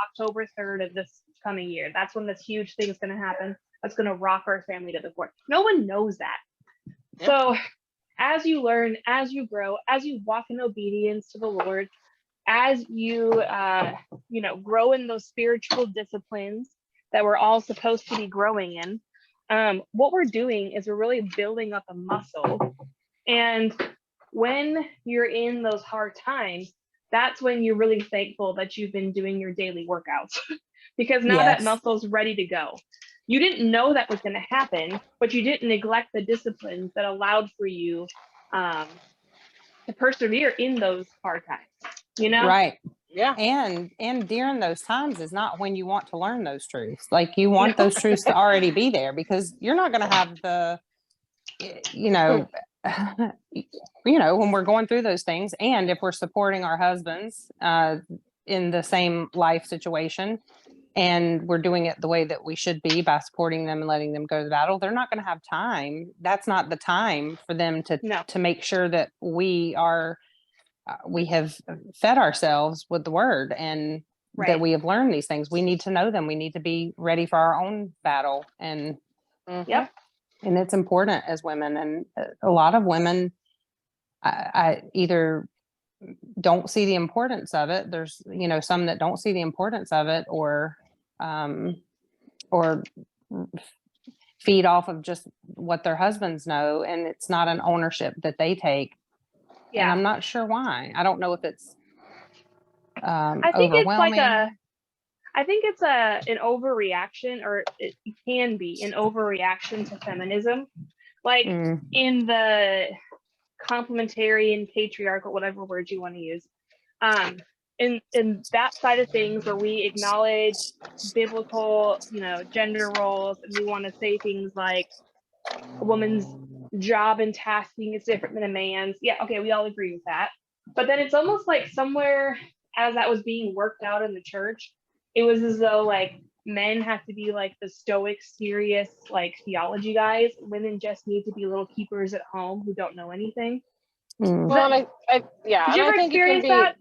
October 3rd of this coming year. That's when this huge thing is going to happen. That's going to rock our family to the core. No one knows that. Yep. So as you learn, as you grow, as you walk in obedience to the Lord, as you, grow in those spiritual disciplines that we're all supposed to be growing in, what we're doing is we're really building up a muscle. And when you're in those hard times, that's when you're really thankful that you've been doing your daily workouts, because now that muscle's ready to go. You didn't know that was going to happen, but you didn't neglect the disciplines that allowed for you to persevere in those hard times, Right. Yeah. And during those times is not when you want to learn those truths. Like, you want those truths to already be there, because you're not going to have the, when we're going through those things, and if we're supporting our husbands in the same life situation, and we're doing it the way that we should be by supporting them and letting them go to battle, they're not going to have time. That's not the time for them to make sure that we have fed ourselves with the word, and that we have learned these things. We need to know them. We need to be ready for our own battle. And and it's important as women. And a lot of women, I either don't see the importance of it. There's, some that don't see the importance of it, or feed off of just what their husbands know. And it's not an ownership that they take And I'm Yeah. not sure why. I don't know if it's I think it's like overwhelming. I think it's an overreaction, or it can be an overreaction to feminism. Like in the complementarian, patriarchal, whatever word you want to use. In that side of things where we acknowledge biblical, gender roles, and we want to say things like a woman's job and tasking is different than a man's. Yeah, okay, we all agree with that. But then it's almost like somewhere as that was being worked out in the church, it was as though like men have to be like the stoic, serious, like theology guys. Women just need to be little keepers at home who don't know anything. Well, and yeah, did you ever experience that?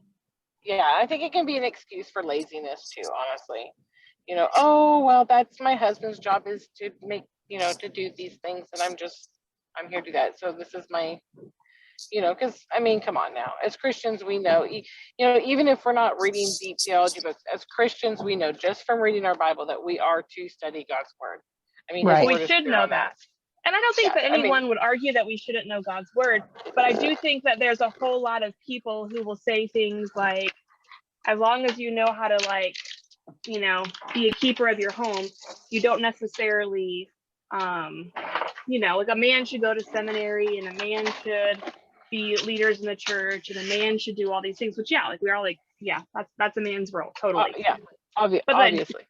Yeah, I think it can be an excuse for laziness too, honestly. Oh, well, that's my husband's job is to make, to do these things, and I'm here to do that. So this is my, because I mean, come on now, as Christians, we know, even if we're not reading deep theology books, as Christians, we know just from reading our Bible that we are to study God's word. I mean, Right. We should know that. And I don't think that anyone would argue that we shouldn't know God's word, but I do think that there's a whole lot of people who will say things like, as long as you know how to like, be a keeper of your home, you don't necessarily, like a man should go to seminary and a man should be leaders in the church and a man should do all these things, which like we're all like, that's a man's role, totally. Obviously.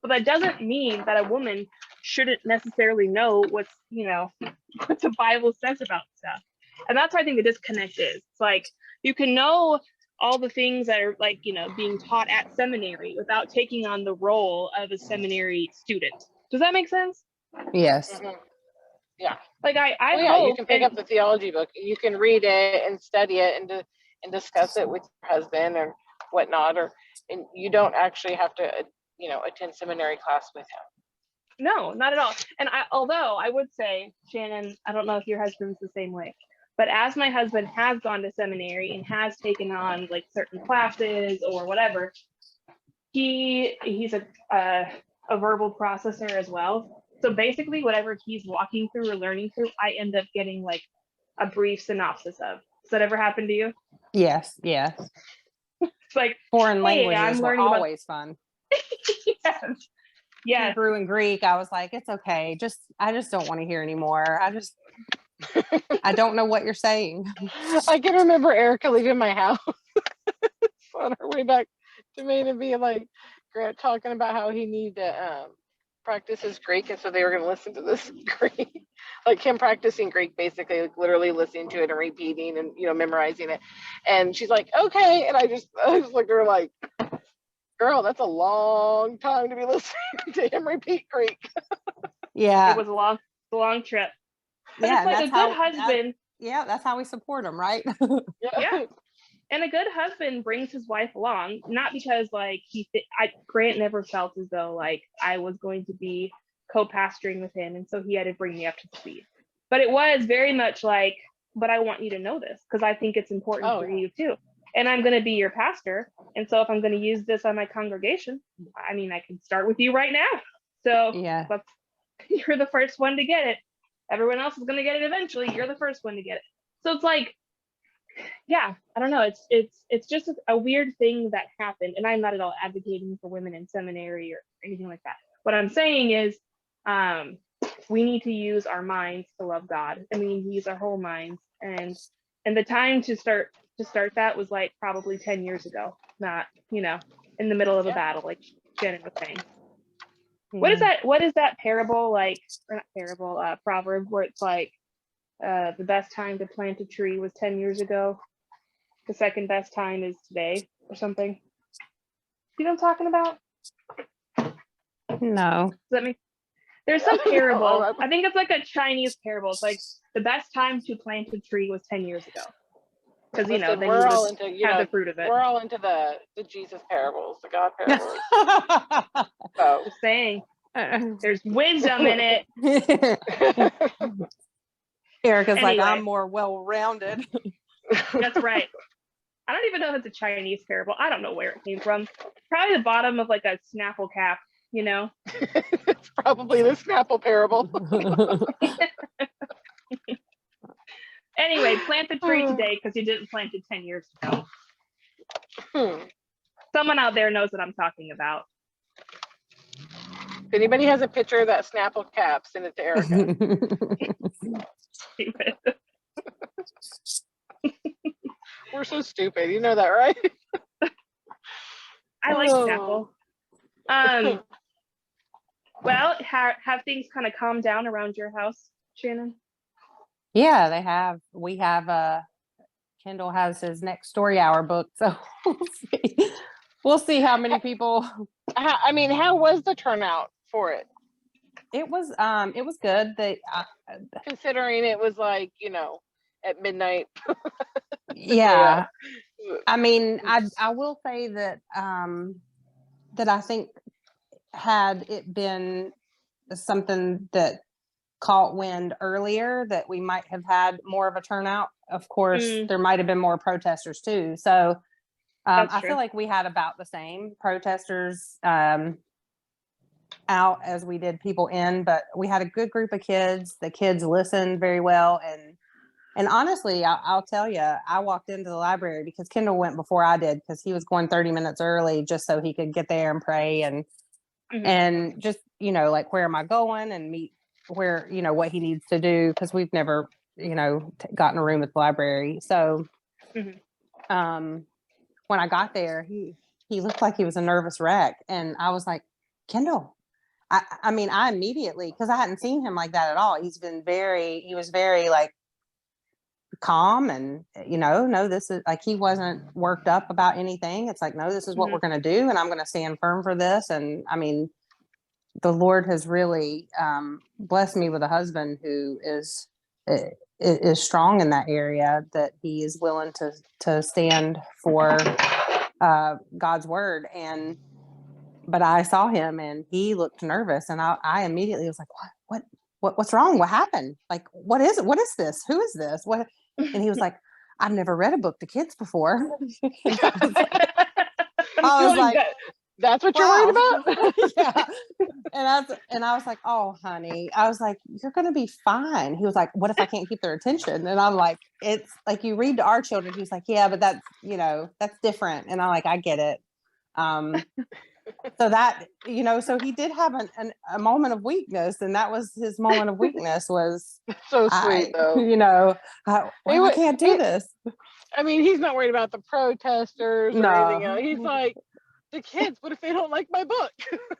But that doesn't mean that a woman shouldn't necessarily know what the Bible says about stuff. And that's where I think the disconnect is. It's like you can know all the things that are like, being taught at seminary without taking on the role of a seminary student. Does that make sense? Yes. Mm-hmm. Yeah. Like I hope you can pick up the theology book, you can read it and study it and discuss it with your husband or whatnot, and you don't actually have to attend seminary class with him. No, not at all. And although I would say, Shannon, I don't know if your husband's the same way, but as my husband has gone to seminary and has taken on like certain classes or whatever, he's a verbal processor as well. So basically whatever he's walking through or learning through, I end up getting like a brief synopsis of. Does that ever happen to you? Yes. It's like foreign languages I'm were always fun. Yes. Hebrew and Greek, I was like, it's okay. I just don't want to hear anymore. I don't know what you're saying. I can remember Erica leaving my house on her way back to Maine and being like, Grant talking about how he needed to practice his Greek, and so they were going to listen to this Greek, like him practicing Greek, basically, like literally listening to it and repeating and memorizing it. And she's like, okay, and I just looked at her like, girl, that's a long time to be listening to him repeat Greek. Yeah, it was a long trip. But yeah, it's like a good husband. That's how we support him, right? Yeah. And a good husband brings his wife along, not because like Grant never felt as though like I was going to be co-pastoring with him, and so he had to bring me up to speed. But it was very much like, but I want you to know this because I think it's important for you too. And I'm going to be your pastor. And so if I'm going to use this on my congregation, I mean, I can start with you right now. So you're the first one to get it. Everyone else is going to get it eventually. You're the first one to get it. So it's like, I don't know. It's just a weird thing that happened. And I'm not at all advocating for women in seminary or anything like that. What I'm saying is we need to use our minds to love God, and we need to use our whole minds. And the time to start that was like probably 10 years ago, not, in the middle of a battle, like Shannon was saying. What is that parable like, or not parable, proverb where it's like, the best time to plant a tree was 10 years ago. The second best time is today or something. You know what I'm talking about? No. Does that mean there's some parable? I think it's like a Chinese parable. It's like the best time to plant a tree was 10 years ago. Because then we're all into the fruit of it. We're all into the Jesus parables, the God parables. So just saying, there's wisdom in it. Erica's like, I'm more well-rounded. That's right. I don't even know if it's a Chinese parable. I don't know where it came from. Probably the bottom of like a Snapple cap, It's probably the Snapple parable. Anyway, plant the tree today because you didn't plant it 10 years ago. Someone out there knows what I'm talking about. If anybody has a picture of that Snapple cap, send it to Erica. Stupid. We're so stupid. You know that, right? I like Oh. Snapple. Well, have things kind of calmed down around your house, Shannon? Yeah, they have. We have Kendall has his next story hour book, so we'll see how many people. How was the turnout for it? It was good. Considering it was like, at midnight. Yeah. I mean, I will say that that I think had it been something that caught wind earlier, that we might have had more of a turnout. Of course, there might have been more protesters too. So I feel like we had about the same protesters out as we did people in, but we had a good group of kids. The kids listened very well. And honestly, I'll tell you, I walked into the library because Kendall went before I did, because he was going 30 minutes early just so he could get there and pray and just, like, where am I going, and meet where, what he needs to do, because we've never, gotten a room at the library. So when I got there, he looked like he was a nervous wreck. And I was like, Kendall, I mean, I immediately, because I hadn't seen him like that at all. He was very like calm, and no, this is like, he wasn't worked up about anything. It's like, no, this is what we're going to do, and I'm going to stand firm for this. And I mean, the Lord has really blessed me with a husband who is strong in that area, that he is willing to stand for God's word. But I saw him and he looked nervous, and I immediately was like, what's wrong? What happened? Like, what is it? What is this? Who is this? What? And he was like, I've never read a book to kids before. I was like, that's what you're worried about? Yeah. And I was like, oh, honey, I was like, you're going to be fine. He was like, what if I can't keep their attention? And I'm like, it's like, you read to our children. He was like, yeah, but that's, that's different. And I'm like, I get it. So that, so he did have a moment of weakness, and that was his moment of weakness, was so sweet, though. I can't do this. I mean, he's not worried about the protesters or anything else. He's like, the kids, what if they don't like my book?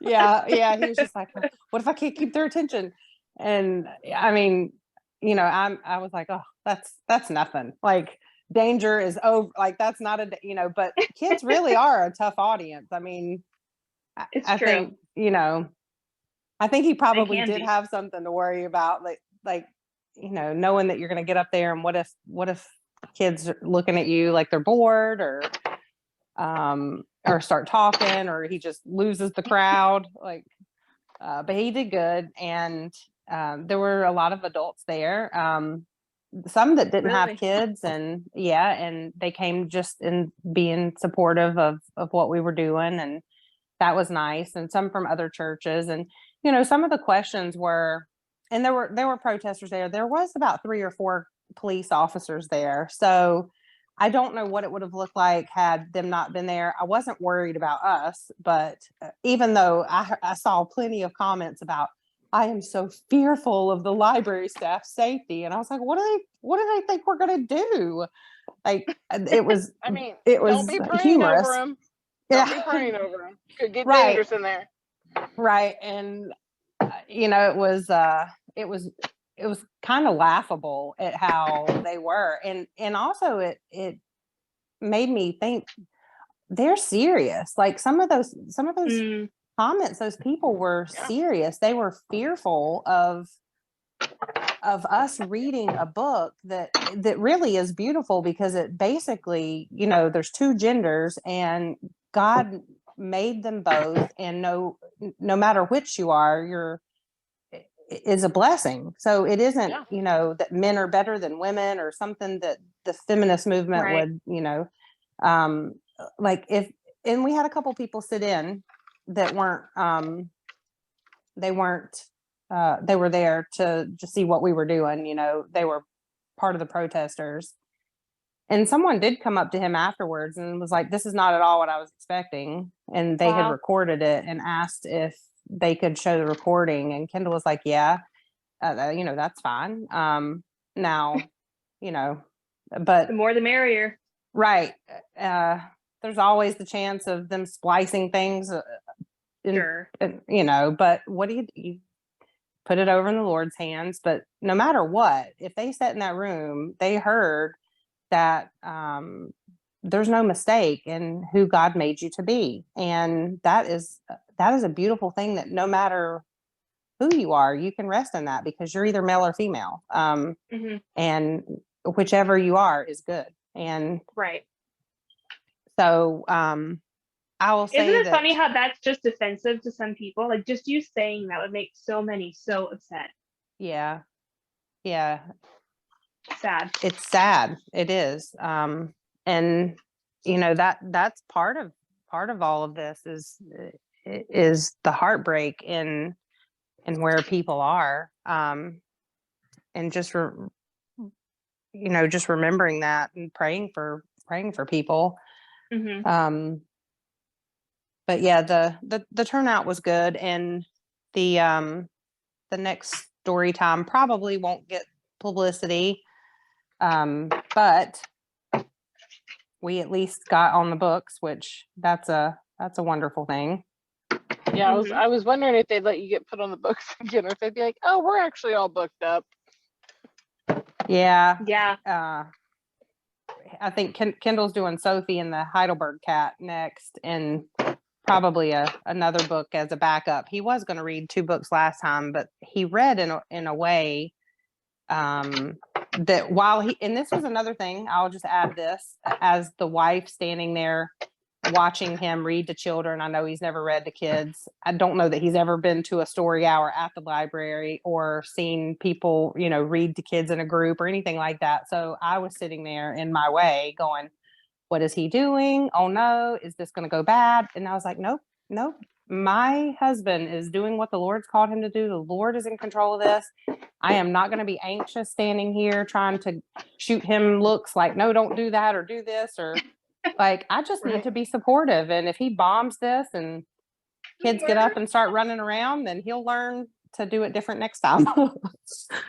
Yeah. He was just like, what if I can't keep their attention? And I mean, I was like, oh, that's nothing. Like, danger is over. Like, that's not but kids really are a tough audience. I mean, it's I true. think, I think he probably did have something to worry about, like, knowing that you're going to get up there, and what if kids are looking at you like they're bored, or start talking, or he just loses the crowd. Like, but he did good. And there were a lot of adults there, some that didn't have kids, and they came just in being supportive of what we were doing, and that was nice. And some from other churches. And some of the questions were, and there were protesters there. There was about 3 or 4 police officers there. So I don't know what it would have looked like had them not been there. I wasn't worried about us, but even though I saw plenty of comments about, I am so fearful of the library staff's safety. And I was like, what do they think we're going to do? Like, it was, it was don't be praying humorous. over them. Don't be praying over them. Could get dangerous in there. Right. And, it was kind of laughable at how they were. And also it made me think, they're serious. Like, some of those comments, those people were serious. They were fearful of us reading a book that really is beautiful, because it basically, there's 2 genders, and God made them both, and no matter which you are, is a blessing. So it isn't, that men are better than women, or something that the feminist movement would, and we had a couple people sit in that weren't, they were there to just see what we were doing. They were part of the protesters. And someone did come up to him afterwards and was like, this is not at all what I was expecting. And they had Wow. recorded it and asked if they could show the recording. And Kendall was like, yeah, that's fine. Now, but The more the merrier. right. There's always the chance of them splicing things, Sure. but what do you put it over in the Lord's hands? But no matter what, if they sat in that room, they heard that there's no mistake in who God made you to be. And that is a beautiful thing, that no matter who you are, you can rest in that, because you're either male or female. And whichever you are is good. And right. So I will say, isn't it funny how that's just offensive to some people? Like, just you saying that would make so many so upset. Yeah. Sad. It's sad. It is. And that's part of all of this is the heartbreak in where people are. And just just remembering that and praying for people. But yeah, the turnout was good, and the next story time probably won't get publicity. But we at least got on the books, which that's a wonderful thing. Yeah, I was wondering if they'd let you get put on the books again, or if they'd be like, oh, we're actually all booked up. Yeah. I think Kendall's doing Sophie and the Heidelberg Cat next, and probably another book as a backup. He was going to read 2 books last time, but he read in a way that while and this was another thing, I'll just add this, as the wife standing there watching him read to children. I know he's never read to kids. I don't know that he's ever been to a story hour at the library or seen people, read to kids in a group or anything like that. So I was sitting there in my way going, what is he doing? Oh no, is this going to go bad? And I was like, nope. My husband is doing what the Lord's called him to do. The Lord is in control of this. I am not going to be anxious standing here trying to shoot him looks like, no, don't do that or do this, or like, I just need to be supportive. And if he bombs this and kids get up and start running around, then he'll learn to do it different next time.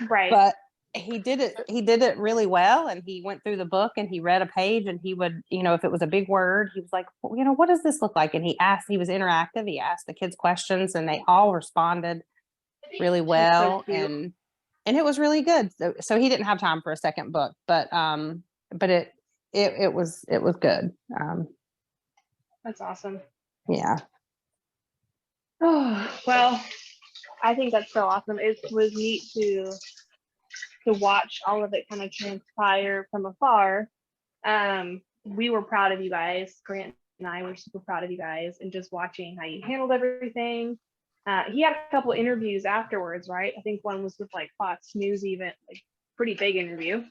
right. But he did it really well. And he went through the book and he read a page, and he would, if it was a big word, he was like, well, what does this look like? And he was interactive. He asked the kids questions, and they all responded really well. And it was really good. So he didn't have time for a second book, but it was good. That's awesome. Yeah. Oh, well, I think that's so awesome. It was neat to watch all of it kind of transpire from afar. We were proud of you guys. Grant and I were super proud of you guys, and just watching how you handled everything. He had a couple interviews afterwards, right? I think one was with like Fox News, even like pretty big interview.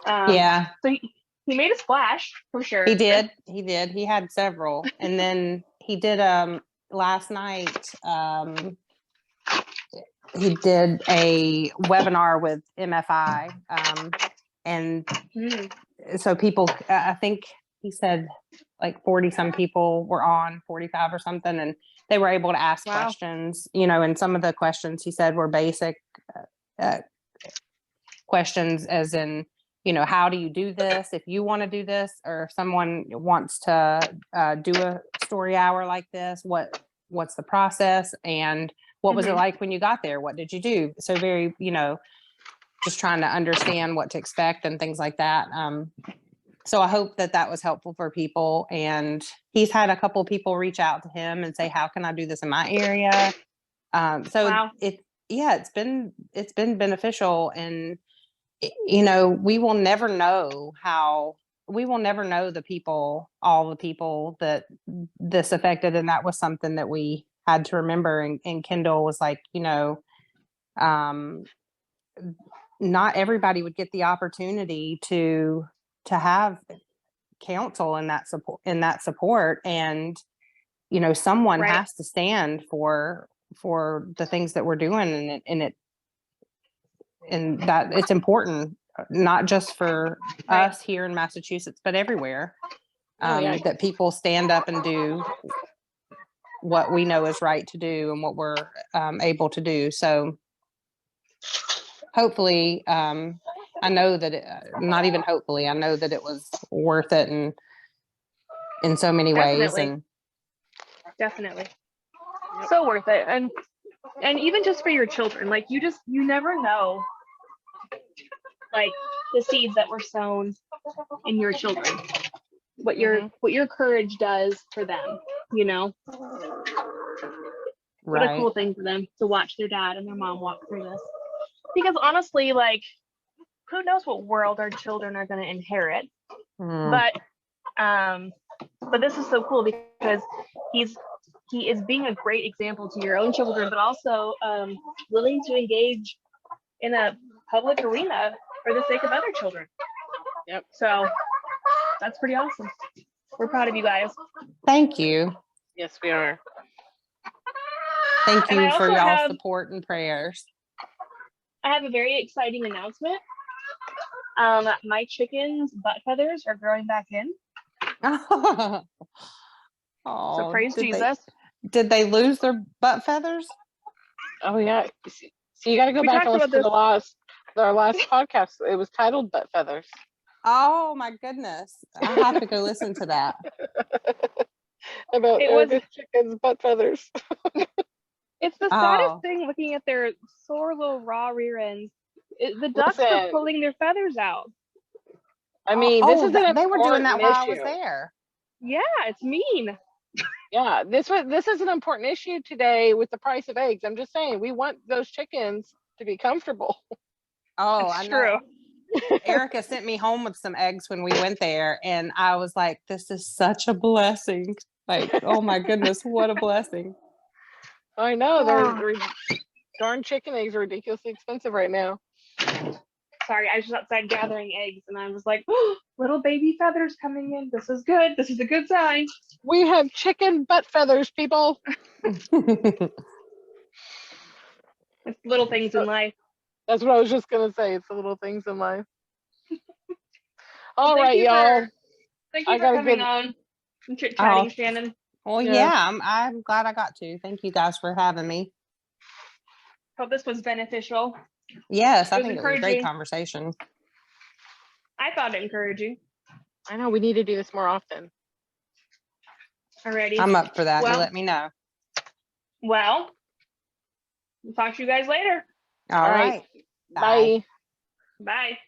Yeah. So he made a splash for sure. He did. He had several, and then he did last night. He did a webinar with MFI, and so people, I think he said like 40 some people were on, 45 or something, and they were able to ask questions, and some of the questions he said were basic questions, as in, how do you do this if you want to do this, or if someone wants to do a story hour like this, what's the process, and what was it like when you got there? What did you do? So very, just trying to understand what to expect and things like that. So I hope that was helpful for people. And he's had a couple of people reach out to him and say, how can I do this in my area? It's been beneficial. And, we will never know all the people that this affected. And that was something that we had to remember. And Kendall was like, not everybody would get the opportunity to have counsel in that support. And, someone has to stand for the things that we're doing, and that it's important not just for Right. us here in Massachusetts, but everywhere. Oh, yeah. That people stand up and do what we know is right to do and what we're able to do. So hopefully, I know that not even hopefully, I know that it was worth it, and in so many ways. Definitely. And Definitely. So worth it. And even just for your children, like you never know, like the seeds that were sown in your children, what your courage does for them, you know. What a cool thing for them to watch their dad and their mom walk through this. Because honestly, like, who knows what world our children are going to inherit. But this is so cool because he is being a great example to your own children, but also willing to engage in a public arena for the sake of other children. Yep. So that's pretty awesome. We're proud of you guys. Thank you. Yes, we are. Thank And I you for also y'all's have- support and prayers. I have a very exciting announcement. My chickens' butt feathers are growing back in. Oh, So praise Jesus. Did they lose their butt feathers? Oh, yeah. So you got to go We back talked and listen about to our last podcast. It was titled Butt Feathers. Oh my goodness. I have to go listen to that. About It was- Erica's chickens' butt feathers. It's the saddest thing looking at their sore little raw rear ends. The ducks are Listen. pulling their feathers out. I mean, this is they were doing that while I was issue. there. Yeah, it's mean. Yeah, this is an important issue today with the price of eggs. I'm just saying, we want those chickens to be comfortable. Oh, It's I know. true. Erica sent me home with some eggs when we went there, and I was like, this is such a blessing. Like, oh my goodness, what a blessing. I know, darn chicken eggs are ridiculously expensive right now. Sorry, I was just outside gathering eggs and I was like, oh, little baby feathers coming in. This is good. This is a good sign. We have chicken butt feathers, people. It's little things in life. That's what I was just gonna say. It's the little things in life. All Thank right, you y'all. Thank you I for gotta coming get- on and chit-chatting, Oh. Shannon. Well, Yeah. yeah, I'm glad I got to. Thank you guys for having me. Hope this was beneficial. Yes, I It was think it was a great encouraging. conversation. I thought it encouraging. I know we need to do this more often. Alrighty. I'm up for that. You Well- let me know. Well, we'll talk to you guys later. All All right. right. Bye. Bye.